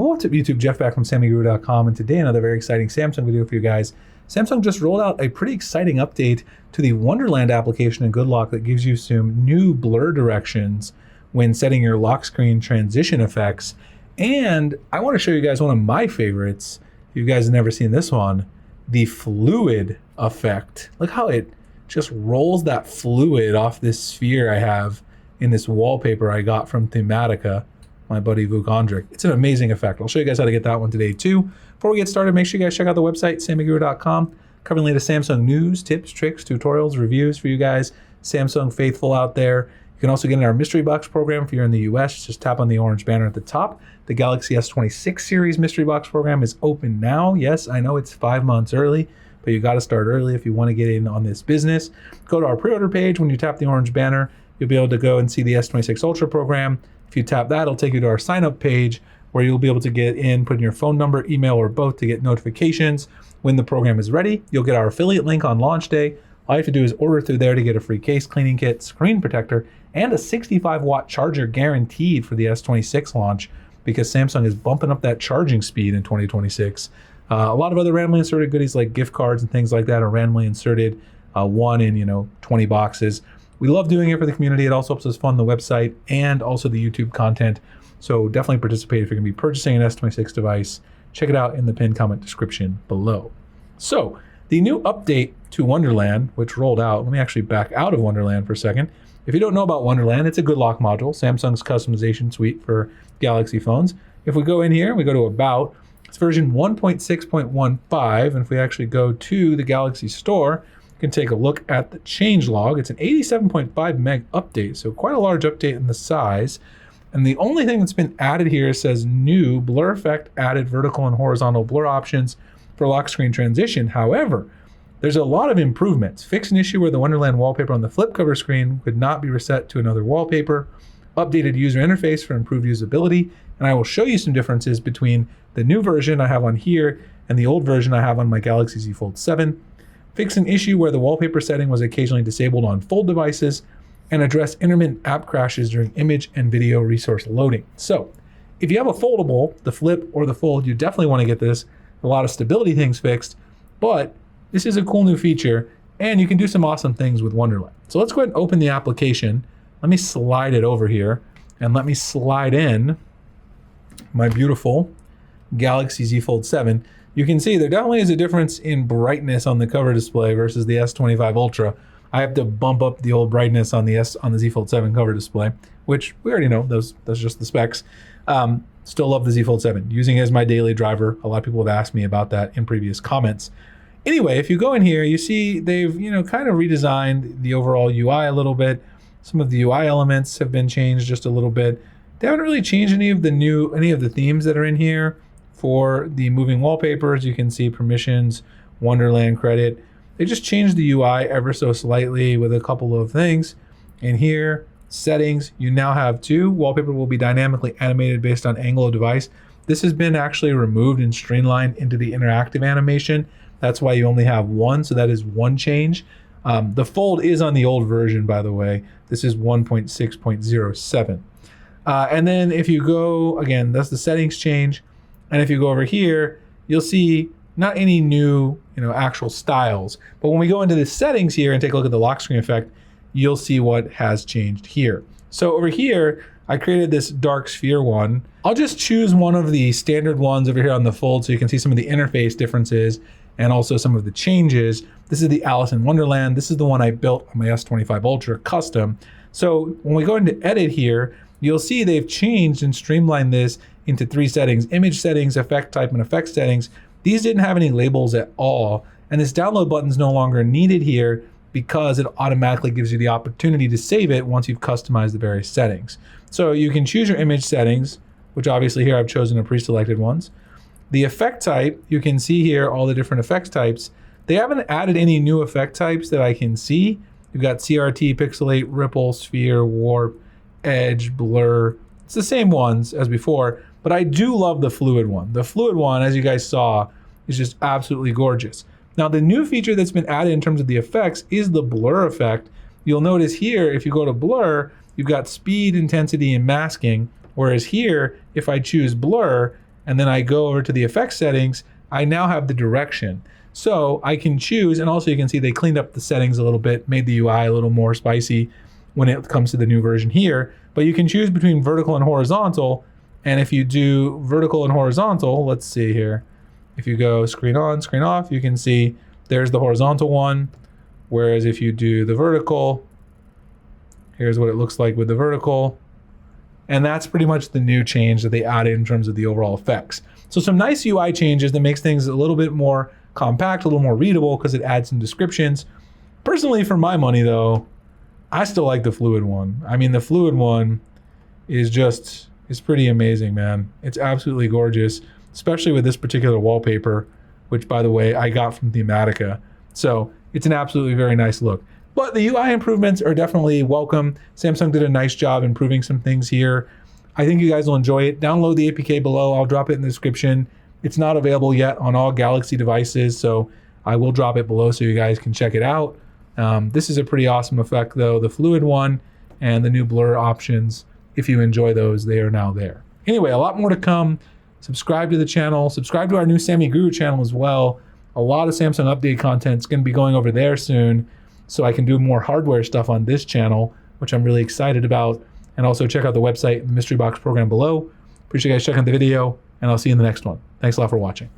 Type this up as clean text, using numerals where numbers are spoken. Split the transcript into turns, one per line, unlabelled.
What's up YouTube, Jeff back from SamyGuru.com, and today another very exciting Samsung video for you guys. Samsung just rolled out a pretty exciting update to the Wonderland application in Good Lock that gives you some new blur directions when setting your lock screen transition effects. And I want to show you guys one of my favorites. If you guys have never seen this one, the fluid effect. Look how it just rolls that fluid off this sphere I have in this wallpaper I got from Thematica, my buddy Vuk Andrik. It's an amazing effect. I'll show you guys how to get that one today too. Before we get started, make sure you guys check out the website, SamyGuru.com, covering the latest Samsung news, tips, tricks, tutorials, reviews for you guys, Samsung faithful out there. You can also get in our Mystery Box program if you're in the US. Just tap on the orange banner at the top. The Galaxy S26 series Mystery Box program is open now. Yes, I know it's 5 months early, but you got to start early if you want to get in on this business. Go to our pre-order page. When you tap the orange banner, you'll be able to go and see the S26 Ultra program. If you tap that, it'll take you to our sign up page where you'll be able to get in, put in your phone number, email, or both to get notifications when the program is ready. You'll get our affiliate link on launch day. All you have to do is order through there to get a free case cleaning kit, screen protector, and a 65-watt charger guaranteed for the S26 launch, because Samsung is bumping up that charging speed in 2026. A lot of other randomly inserted goodies like gift cards and things like that are randomly inserted, one in 20 boxes. We love doing it for the community. It also helps us fund the website and also the YouTube content. So definitely participate if you're going to be purchasing an S26 device. Check it out in the pinned comment description below. So the new update to Wonderland, which rolled out, let me actually back out of Wonderland for a second. If you don't know about Wonderland, it's a Good Lock module, Samsung's customization suite for Galaxy phones. If we go in here and we go to About, it's version 1.6.15. And if we actually go to the Galaxy Store, can take a look at the changelog. It's an 87.5 meg update, so quite a large update in the size. And the only thing that's been added here says new blur effect added vertical and horizontal blur options for lock screen transition. However, there's a lot of improvements. Fix an issue where the Wonderland wallpaper on the flip cover screen could not be reset to another wallpaper. Updated user interface for improved usability. And I will show you some differences between the new version I have on here and the old version I have on my Galaxy Z Fold 7. Fix an issue where the wallpaper setting was occasionally disabled on Fold devices, and address intermittent app crashes during image and video resource loading. So if you have a foldable, the Flip or the Fold, you definitely want to get this. A lot of stability things fixed, but this is a cool new feature and you can do some awesome things with Wonderland. So let's go ahead and open the application. Let me slide it over here and let me slide in my beautiful Galaxy Z Fold 7. You can see there definitely is a difference in brightness on the cover display versus the S25 Ultra. I have to bump up the old brightness on the Z Fold 7 cover display, which we already know, those just the specs. Still love the Z Fold 7, using it as my daily driver. A lot of people have asked me about that in previous comments. Anyway, if you go in here, you see they've kind of redesigned the overall UI a little bit. Some of the UI elements have been changed just a little bit. They haven't really changed any of the themes that are in here. For the moving wallpapers, you can see permissions, Wonderland credit. They just changed the UI ever so slightly with a couple of things. In here, settings, you now have two. Wallpaper will be dynamically animated based on angle of device. This has been actually removed and streamlined into the interactive animation. That's why you only have one, so that is one change. The Fold is on the old version, by the way. This is 1.6.07. And then if you go, again, that's the settings change. And if you go over here, you'll see not any new, actual styles. But when we go into the settings here and take a look at the lock screen effect, you'll see what has changed here. So over here, I created this dark sphere one. I'll just choose one of the standard ones over here on the Fold so you can see some of the interface differences and also some of the changes. This is the Alice in Wonderland. This is the one I built on my S25 Ultra custom. So when we go into edit here, you'll see they've changed and streamlined this into three settings: image settings, effect type, and effect settings. These didn't have any labels at all. And this download button is no longer needed here because it automatically gives you the opportunity to save it once you've customized the various settings. So you can choose your image settings, which obviously here I've chosen the pre-selected ones. The effect type, you can see here all the different effects types. They haven't added any new effect types that I can see. You've got CRT, pixelate, ripple, sphere, warp, edge, blur. It's the same ones as before, but I do love the fluid one. The fluid one, as you guys saw, is just absolutely gorgeous. Now, the new feature that's been added in terms of the effects is the blur effect. You'll notice here, if you go to blur, you've got speed, intensity, and masking. Whereas here, if I choose blur, and then I go over to the effects settings, I now have the direction. So I can choose, and also you can see they cleaned up the settings a little bit, made the UI a little more spicy when it comes to the new version here. But you can choose between vertical and horizontal. And if you do vertical and horizontal, let's see here. If you go screen on, screen off, you can see there's the horizontal one. Whereas if you do the vertical, here's what it looks like with the vertical. And that's pretty much the new change that they added in terms of the overall effects. So some nice UI changes that makes things a little bit more compact, a little more readable because it adds some descriptions. Personally, for my money though, I still like the fluid one. I mean, the fluid one is pretty amazing, man. It's absolutely gorgeous, especially with this particular wallpaper, which by the way, I got from Thematica. So it's an absolutely very nice look. But the UI improvements are definitely welcome. Samsung did a nice job improving some things here. I think you guys will enjoy it. Download the APK below. I'll drop it in the description. It's not available yet on all Galaxy devices, so I will drop it below so you guys can check it out. This is a pretty awesome effect though, the fluid one and the new blur options. If you enjoy those, they are now there. Anyway, a lot more to come. Subscribe to the channel. Subscribe to our new Sammy Guru channel as well. A lot of Samsung update content is going to be going over there soon, so I can do more hardware stuff on this channel, which I'm really excited about. And also check out the website, the mystery box program below. Appreciate you guys checking out the video, and I'll see you in the next one. Thanks a lot for watching.